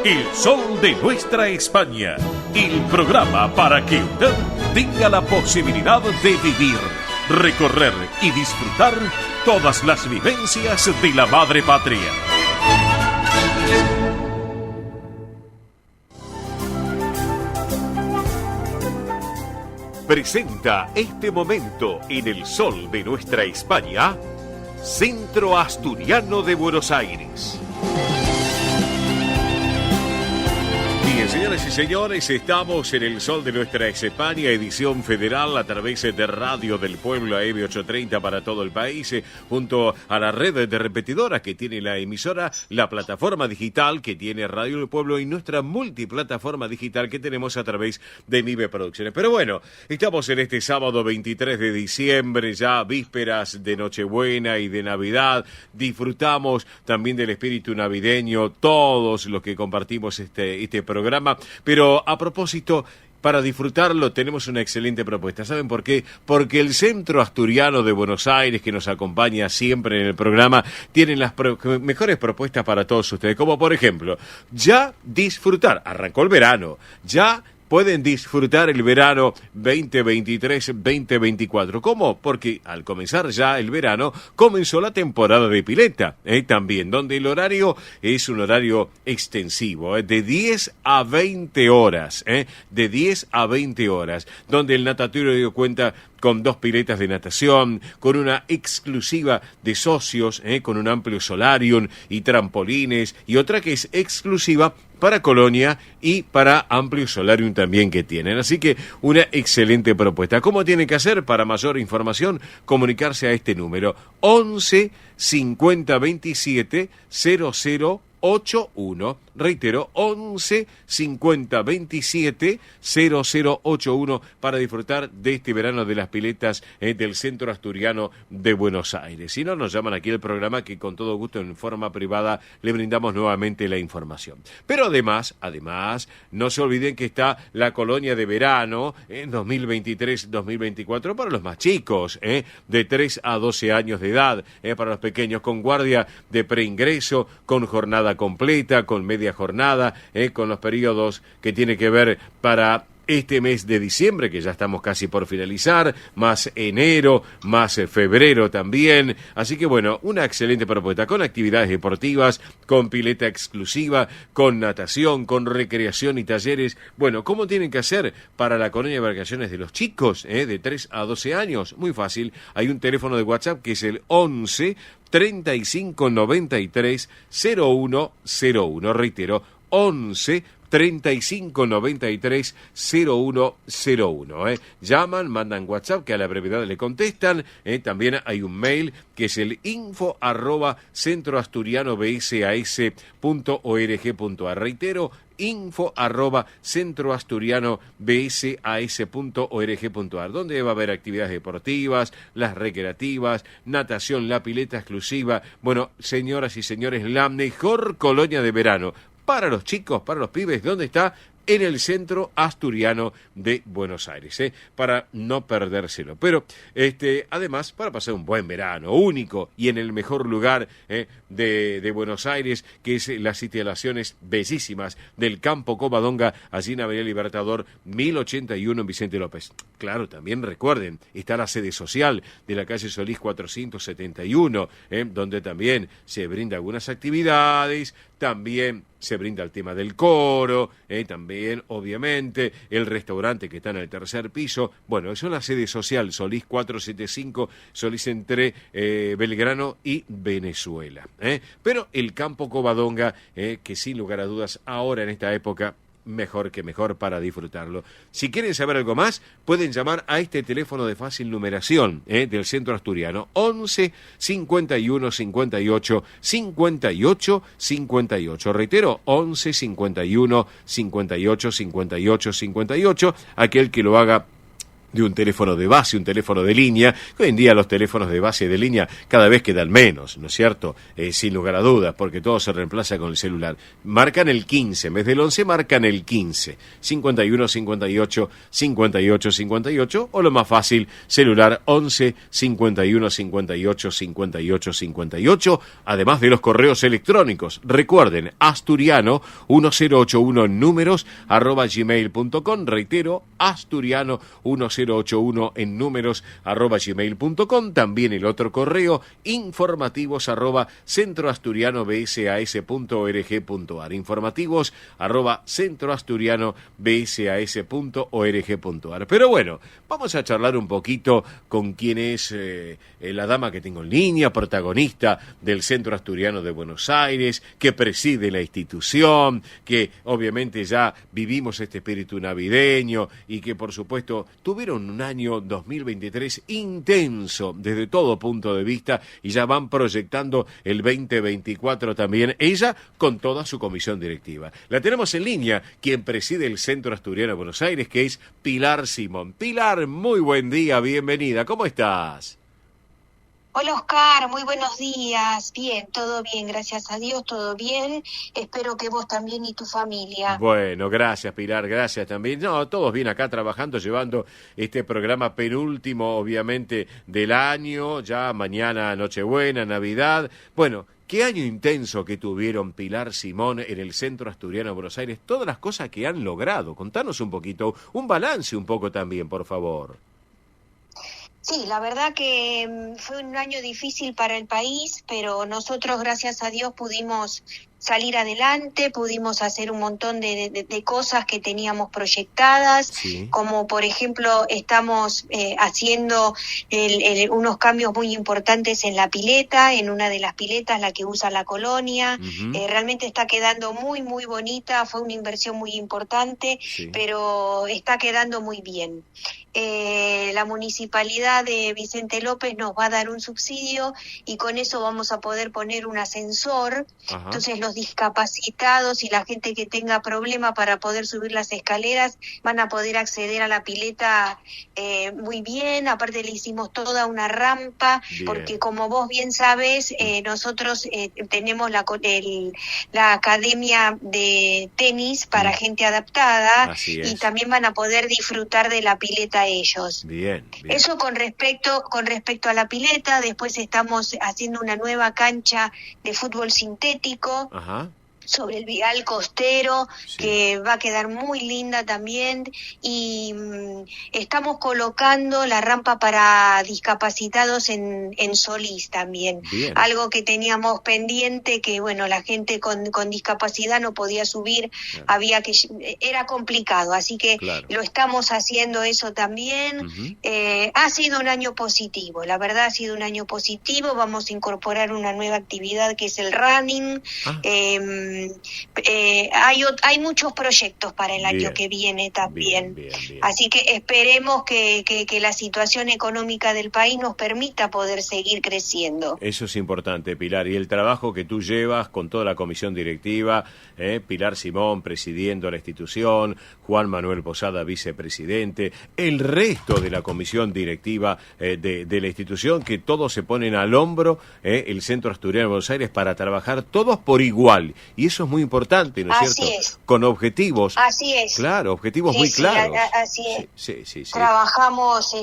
El sol de nuestra España. El programa para que usted tenga la posibilidad de vivir, recorrer y disfrutar todas las vivencias de la madre patria. Presenta este momento en el sol de nuestra España, Centro Asturiano de Buenos Aires. Bien, señoras y señores, estamos en el sol de nuestra España, edición federal a través de Radio del Pueblo AM 830 para todo el país, junto a la red de repetidoras que tiene la emisora, la plataforma digital que tiene Radio del Pueblo y nuestra multiplataforma digital que tenemos a través de Mive Producciones. Pero bueno, estamos en este sábado 23 de diciembre, ya vísperas de Nochebuena y de Navidad. Disfrutamos también del espíritu navideño, todos los que compartimos este programa. Pero a propósito, para disfrutarlo tenemos una excelente propuesta. ¿Saben por qué? Porque el Centro Asturiano de Buenos Aires, que nos acompaña siempre en el programa, tiene las mejores propuestas para todos ustedes. Como por ejemplo, ya disfrutar. Arrancó el verano. Ya pueden disfrutar el verano 2023-2024. ¿Cómo? Porque al comenzar ya el verano, comenzó la temporada de pileta, también, donde el horario es un horario extensivo, de 10 a 20 horas, de 10 a 20 horas, donde el natatorio cuenta con 2 piletas de natación, con una exclusiva de socios, con un amplio solarium y trampolines, y otra que es exclusiva para Colonia y para Amplio Solarium también que tienen. Así que una excelente propuesta. ¿Cómo tienen que hacer? Para mayor información, comunicarse a este número 11 50 27 0081. Reitero, 11 50 27 0081 para disfrutar de este verano de las piletas del Centro Asturiano de Buenos Aires. Si no, nos llaman aquí al programa que con todo gusto en forma privada le brindamos nuevamente la información. Pero además, no se olviden que está la colonia de verano en 2023-2024 para los más chicos, de 3 a 12 años de edad, para los pequeños, con guardia de preingreso, con jornada completa, con media jornada, con los periodos que tiene que ver para este mes de diciembre, que ya estamos casi por finalizar, más enero, más febrero también. Así que bueno, una excelente propuesta con actividades deportivas, con pileta exclusiva, con natación, con recreación y talleres. Bueno, ¿cómo tienen que hacer para la colonia de vacaciones de los chicos, de 3 a 12 años? Muy fácil, hay un teléfono de WhatsApp que es el 11 35 93 0101. Reitero, 11 35 93 0101. Llaman, mandan WhatsApp que a la brevedad le contestan. También hay un mail que es el info@centroasturianobsas.org.ar. Reitero, info@centroasturianobsas.org.ar, donde va a haber actividades deportivas, las recreativas, natación, la pileta exclusiva. Bueno, señoras y señores, la mejor colonia de verano para los chicos, para los pibes. ¿Dónde está? En el Centro Asturiano de Buenos Aires, para no perdérselo. Pero además, para pasar un buen verano, único y en el mejor lugar de Buenos Aires, que es las instalaciones bellísimas del Campo Covadonga, allí en Avenida Libertador 1081 en Vicente López. Claro, también recuerden, está la sede social de la calle Solís 471, donde también se brinda algunas actividades, también se brinda el tema del coro, también, obviamente, el restaurante que está en el tercer piso. Bueno, eso es la sede social, Solís 475, Solís entre Belgrano y Venezuela. Pero el Campo Covadonga, que sin lugar a dudas, ahora en esta época, mejor que mejor para disfrutarlo. Si quieren saber algo más, pueden llamar a este teléfono de fácil numeración del Centro Asturiano, 11 51 58 58 58. Reitero, 11 51 58 58 58. Aquel que lo haga de un teléfono de base, un teléfono de línea. Hoy en día los teléfonos de base y de línea cada vez quedan menos, ¿no es cierto? Sin lugar a dudas, porque todo se reemplaza con el celular. Marcan el 15, en vez del 11 marcan el 15, 51 58 58 58, o lo más fácil, celular 11 51 58 58 58, además de los correos electrónicos. Recuerden, asturiano 1081 números @gmail.com, reitero, asturiano 1081 en números @gmail.com, también el otro correo, informativos @centroasturianobsas.org.ar, informativos @centroasturianobsas.org.ar. Pero bueno, vamos a charlar un poquito con quién es la dama que tengo en línea, protagonista del Centro Asturiano de Buenos Aires, que preside la institución, que obviamente ya vivimos este espíritu navideño y que por supuesto tuvieron un año 2023 intenso desde todo punto de vista y ya van proyectando el 2024 también, ella con toda su comisión directiva. La tenemos en línea, quien preside el Centro Asturiano de Buenos Aires, que es Pilar Simón. Pilar, muy buen día, bienvenida, ¿cómo estás? Hola Oscar, muy buenos días. Bien, todo bien, gracias a Dios, todo bien. Espero que vos también y tu familia. Bueno, gracias Pilar, gracias también. No, todos bien acá trabajando, llevando este programa penúltimo, obviamente, del año, ya mañana Nochebuena, Navidad. Bueno, qué año intenso que tuvieron Pilar Simón en el Centro Asturiano de Buenos Aires, todas las cosas que han logrado. Contanos un poquito, un balance un poco también, por favor. Sí, la verdad que fue un año difícil para el país, pero nosotros, gracias a Dios, pudimos salir adelante, pudimos hacer un montón de cosas que teníamos proyectadas, sí, como por ejemplo estamos haciendo unos cambios muy importantes en la pileta, en una de las piletas, la que usa la colonia. Realmente está quedando muy, muy bonita, fue una inversión muy importante, sí, pero está quedando muy bien. La municipalidad de Vicente López nos va a dar un subsidio y con eso vamos a poder poner un ascensor. Ajá. Entonces los discapacitados y la gente que tenga problema para poder subir las escaleras van a poder acceder a la pileta muy bien. Aparte le hicimos toda una rampa, bien, porque como vos bien sabes, nosotros tenemos la academia de tenis para gente adaptada y también van a poder disfrutar de la pileta ellos. Bien, bien. Eso con respecto a la pileta. Después estamos haciendo una nueva cancha de fútbol sintético. Ajá. Sobre el vial costero, sí, que va a quedar muy linda también, y estamos colocando la rampa para discapacitados en Solís también. Bien. Algo que teníamos pendiente, que bueno, la gente con discapacidad no podía subir, claro, era complicado, así que claro, lo estamos haciendo eso también. Ha sido un año positivo, la verdad ha sido un año positivo. Vamos a incorporar una nueva actividad que es el running. Hay muchos proyectos para el año que viene también. Bien. Así que esperemos que la situación económica del país nos permita poder seguir creciendo. Eso es importante, Pilar. Y el trabajo que tú llevas con toda la comisión directiva, Pilar Simón presidiendo la institución, Juan Manuel Posada vicepresidente, el resto de la comisión directiva de la institución, que todos se ponen al hombro, el Centro Asturiano de Buenos Aires, para trabajar todos por igual. Y eso es muy importante, ¿no es cierto? Así es. Con objetivos. Así es. Claro, objetivos muy claros. Así es. Sí. Trabajamos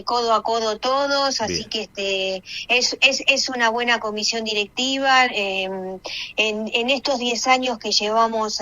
codo a codo todos, así bien, que es una buena comisión directiva. En estos 10 años que llevamos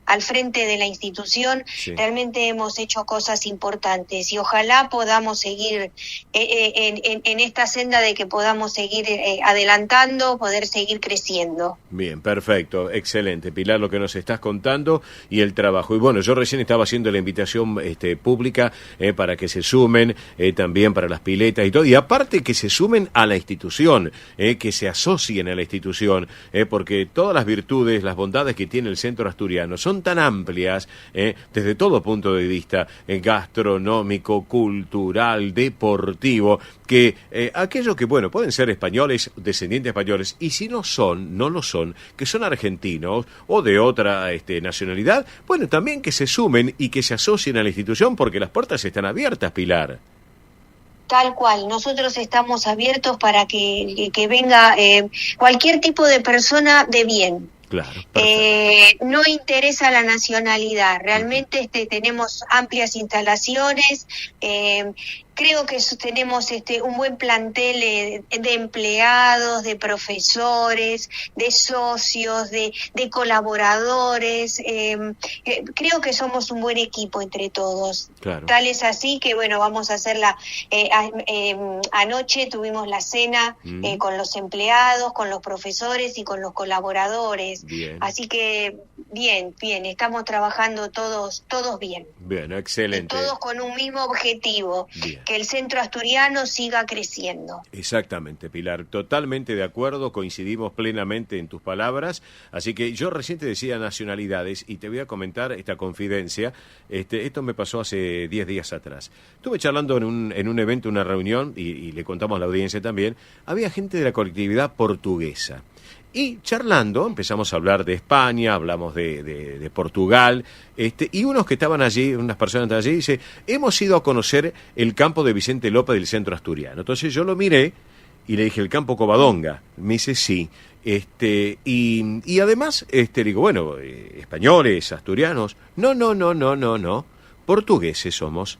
al frente de la institución, sí, realmente hemos hecho cosas importantes y ojalá podamos seguir en esta senda de que podamos seguir adelantando, poder seguir creciendo. Bien, perfecto, excelente, Pilar, lo que nos estás contando y el trabajo. Y bueno, yo recién estaba haciendo la invitación pública para que se sumen también para las piletas y todo, y aparte que se sumen a la institución, que se asocien a la institución, porque todas las virtudes, las bondades que tiene el Centro Asturiano son son tan amplias, desde todo punto de vista, gastronómico, cultural, deportivo, que aquellos que, bueno, pueden ser españoles, descendientes españoles, y si no lo son, que son argentinos o de otra nacionalidad, bueno, también que se sumen y que se asocien a la institución, porque las puertas están abiertas, Pilar. Tal cual, nosotros estamos abiertos para que venga cualquier tipo de persona de bien. Claro. No interesa la nacionalidad, realmente tenemos amplias instalaciones, creo que tenemos un buen plantel de empleados, de profesores, de socios, de colaboradores, creo que somos un buen equipo entre todos. Claro. Tal es así que, bueno, vamos a hacerla, anoche tuvimos la cena con los empleados, con los profesores y con los colaboradores. Bien. Así que bien, estamos trabajando todos bien. Bien, excelente. Y todos con un mismo objetivo, bien, que el centro asturiano siga creciendo. Exactamente, Pilar, totalmente de acuerdo, coincidimos plenamente en tus palabras, así que yo recién te decía nacionalidades y te voy a comentar esta confidencia, esto me pasó hace 10 días atrás. Estuve charlando en un evento, una reunión, y le contamos a la audiencia también, había gente de la colectividad portuguesa. Y charlando, empezamos a hablar de España, hablamos de Portugal, y unos que estaban allí, unas personas que estaban allí, dice, hemos ido a conocer el campo de Vicente López del centro asturiano. Entonces yo lo miré y le dije, ¿el campo Covadonga? Me dice, sí. Y además, digo, bueno, españoles, asturianos, no, portugueses somos.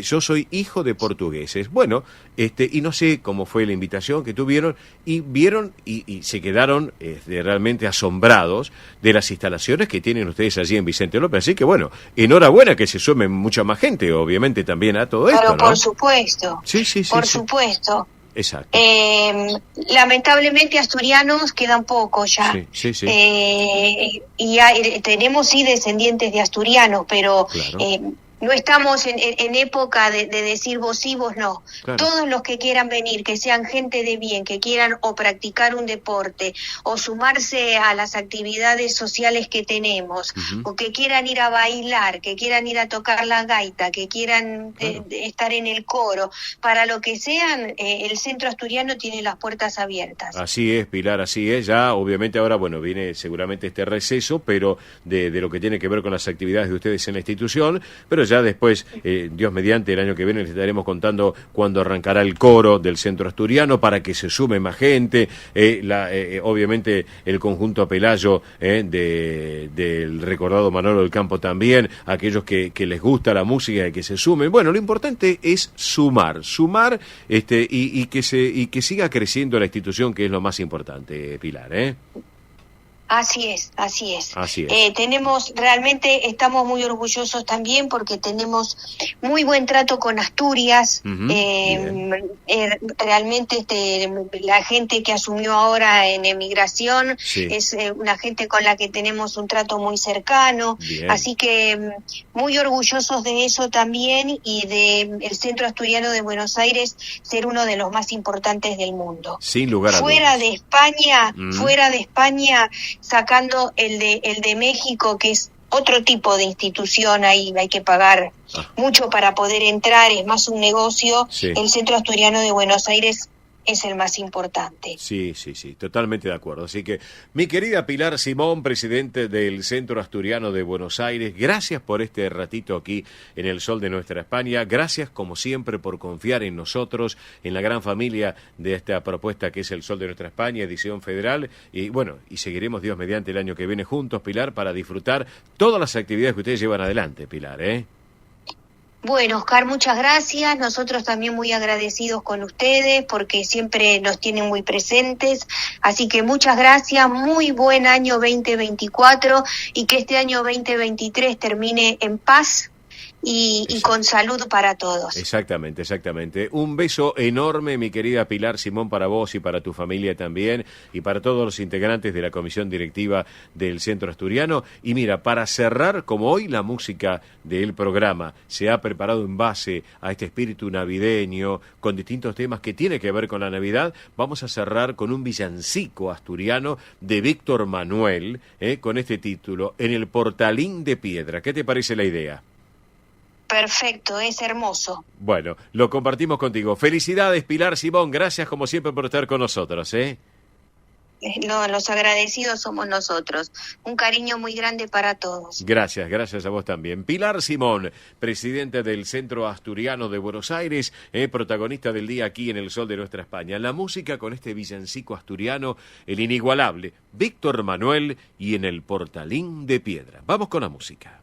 Yo soy hijo de portugueses. Bueno, y no sé cómo fue la invitación que tuvieron y vieron y se quedaron realmente asombrados de las instalaciones que tienen ustedes allí en Vicente López. Así que bueno, enhorabuena que se sumen mucha más gente, obviamente también a todo esto, Pero ¿no? por supuesto. Sí. Por supuesto. Exacto. Lamentablemente asturianos quedan pocos ya. Sí. Y tenemos sí descendientes de asturianos, pero claro. No estamos en época de decir vos sí, vos no. Claro. Todos los que quieran venir, que sean gente de bien, que quieran o practicar un deporte, o sumarse a las actividades sociales que tenemos, o que quieran ir a bailar, que quieran ir a tocar la gaita, que quieran estar en el coro, para lo que sean, el centro asturiano tiene las puertas abiertas. Así es, Pilar, así es. Ya, obviamente, ahora, bueno, viene seguramente este receso, pero de lo que tiene que ver con las actividades de ustedes en la institución, pero ya después, Dios mediante, el año que viene les estaremos contando cuándo arrancará el coro del centro asturiano para que se sume más gente, obviamente el conjunto Pelayo del recordado Manolo del Campo también, aquellos que les gusta la música y que se sumen. Bueno, lo importante es sumar y que siga creciendo la institución, que es lo más importante, Pilar, Así es. Realmente estamos muy orgullosos también porque tenemos muy buen trato con Asturias. Realmente la gente que asumió ahora en emigración es una gente con la que tenemos un trato muy cercano. Bien. Así que muy orgullosos de eso también y de el Centro Asturiano de Buenos Aires ser uno de los más importantes del mundo. Sin lugar a dudas. Fuera de España, sacando el de México, que es otro tipo de institución, ahí hay que pagar mucho para poder entrar, es más un negocio. El Centro Asturiano de Buenos Aires es el más importante. Sí, totalmente de acuerdo. Así que, mi querida Pilar Simón, presidente del Centro Asturiano de Buenos Aires, gracias por este ratito aquí en el sol de nuestra España. Gracias, como siempre, por confiar en nosotros, en la gran familia de esta propuesta que es el sol de nuestra España, edición federal. Y bueno, y seguiremos, Dios mediante, el año que viene juntos, Pilar, para disfrutar todas las actividades que ustedes llevan adelante, Pilar, Bueno, Oscar, muchas gracias. Nosotros también muy agradecidos con ustedes porque siempre nos tienen muy presentes. Así que muchas gracias, muy buen año 2024 y que este año 2023 termine en paz, y con salud para todos. Exactamente, exactamente. Un beso enorme, mi querida Pilar Simón, para vos y para tu familia también, y para todos los integrantes de la comisión directiva del Centro Asturiano. Y mira, para cerrar, como hoy la música del programa se ha preparado en base a este espíritu navideño, con distintos temas que tiene que ver con la Navidad, vamos a cerrar con un villancico asturiano de Víctor Manuel, con este título, En el Portalín de Piedra. ¿Qué te parece la idea? Perfecto, es hermoso. Bueno, lo compartimos contigo. Felicidades, Pilar Simón. Gracias, como siempre, por estar con nosotros, No, los agradecidos somos nosotros. Un cariño muy grande para todos. Gracias, gracias a vos también. Pilar Simón, presidenta del Centro Asturiano de Buenos Aires, protagonista del día aquí en El Sol de Nuestra España. La música con este villancico asturiano, el inigualable Víctor Manuel y En el Portalín de Piedra. Vamos con la música.